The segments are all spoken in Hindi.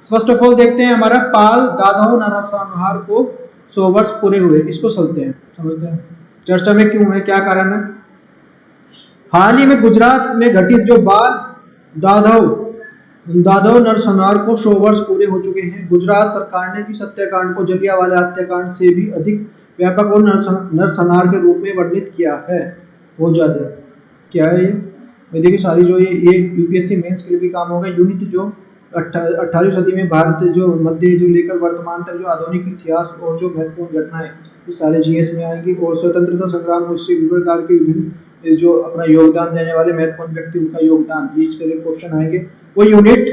फर्स्ट ऑफ ऑल देखते हैं हमारा पाल दादाओ नरसंहार को 100 वर्ष पूरे हुए, इसको समझते हैं चर्चा में क्यों है, क्या कारण है। हाल ही में गुजरात में घटित जो बाल दादाओ नरसंहार को 100 वर्ष पूरे हो चुके हैं। गुजरात सरकार ने इस हत्याकांड को जलियांवाला हत्याकांड से भी अधिक व्यापक और नरसंहार के रूप में वर्णित किया है। बहुत ज्यादा क्या है ये देखिए, सारी जो ये यूपीएससी मेंस के लिए भी काम होगा। यूनिट जो 18वीं सदी में भारत जो मध्य जो लेकर वर्तमान तक जो आधुनिक इतिहास और जो महत्वपूर्ण घटनाएं ये सारे जीएस में आएंगी। और स्वतंत्रता संग्राम में उससे विभिन्न प्रकार के विभिन्न जो अपना योगदान देने वाले महत्वपूर्ण व्यक्ति उनका योगदान बीच के लिए क्वेश्चन आएंगे, वो यूनिट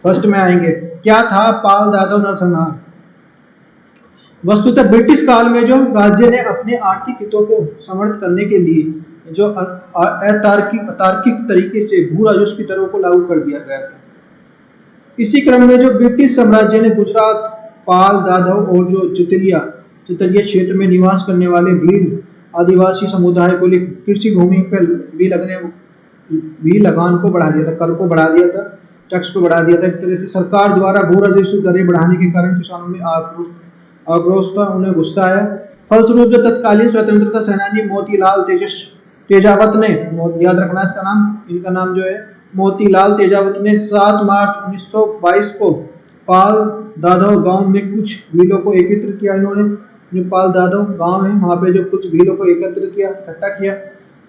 फर्स्ट में आएंगे। क्या था पाल दादाओ नरसंहार? वस्तुतः ब्रिटिश काल में जो राज्य ने अपने आर्थिक हितों को समर्थ करने के लिए जो अतार्किक तरीके से भू राजस्व की दरों को लागू कर दिया गया था। इसी क्रम में जो ब्रिटिश साम्राज्य ने गुजरात, पाल, दादाओ और जो चितरिया क्षेत्र में निवास करने वाले भील आदिवासी समुदाय को कृषि भूमि पर भी लगान को बढ़ा दिया था, कर को बढ़ा दिया था, टैक्स को बढ़ा दिया था। एक तरह से सरकार द्वारा भू राजस्व दरें बढ़ाने के कारण किसानों में आक्रोश था, उन्हें गुस्सा आया। फलस्वरूप जो तत्कालीन स्वतंत्रता सेनानी मोतीलाल तेजावत ने, याद रखना इसका नाम, इनका नाम जो है मोतीलाल तेजावत ने 7 मार्च 1922 को पाल दादाओ गांव में कुछ भीलों को एकत्र किया। इन्होंने जो पाल दादाओ गांव है वहां पे जो कुछ भीलों को एकत्र किया, इकट्ठा किया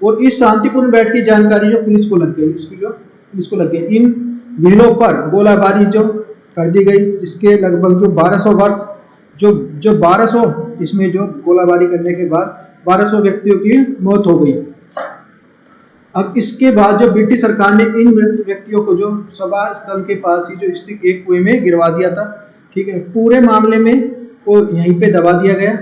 और इस शांतिपूर्ण बैठ की जानकारी जो पुलिस को लग गई। इन भीलों पर गोलाबारी जो कर दी गई, जिसके लगभग जो 1200 वर्ष जो 1200 इसमें जो गोलाबारी करने के बाद 1200 व्यक्तियों की मौत हो गई। अब इसके बाद जो ब्रिटिश सरकार ने इन मृत व्यक्तियों को जो सभा स्थल के पास ही जो स्थित एक कुएं में गिरवा दिया था। ठीक है, पूरे मामले में वो यहीं पे दबा दिया गया।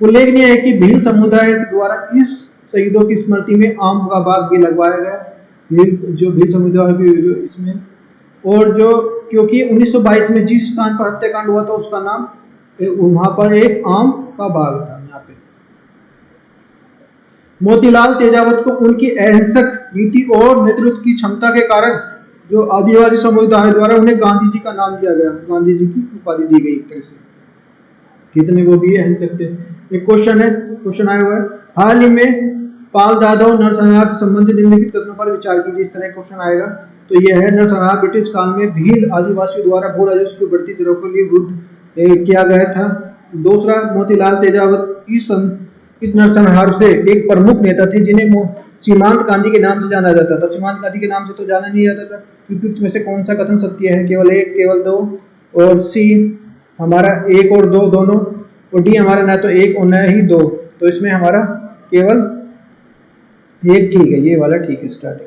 उल्लेखनीय है कि भील समुदाय के द्वारा इस शहीदों की स्मृति में आम का बाग भी लगवाया गया। भील समुदाय की इसमें, और जो क्योंकि 1922 में जिस स्थान पर हत्याकांड हुआ था उसका नाम वहां पर एक आम का बाग था। यहाँ पे मोतीलाल तेजावत को उनकी अहिंसक नीति और नेतृत्व की क्षमता के कारण जो आदिवासी समुदाय द्वारा उन्हें गांधी जी का नाम दिया गया, गांधी जी की उपाधि दी गई। एक तरह से कितने वो भी अहिंसक थे। एक क्वेश्चन आया हुआ है, हाल ही में पाल दादाओ नरसंहार से संबंधित निम्नलिखित कथनों पर विचार कीजिए। इस तरह क्वेश्चन आएगा तो यह है, नरसंहार ब्रिटिश काल में भील आदिवासियों द्वारा भू राजस्व की बढ़ती दरों के लिए विरुद्ध किया गया था। दूसरा, मोतीलाल तेजावत इस नरसंहार से एक प्रमुख नेता थे जिन्हें सीमांत गांधी के नाम से जाना जाता था। सीमांत गांधी के नाम से तो जाना नहीं जाता था। उपयुक्त में से कौन सा कथन सत्य है? केवल 1, केवल 2, और सी हमारा 1 और 2 दोनों, और डी हमारा ना तो 1 और ना ही 2। तो इसमें हमारा केवल 1 ठीक है, ये वाला ठीक है। स्टार्टिंग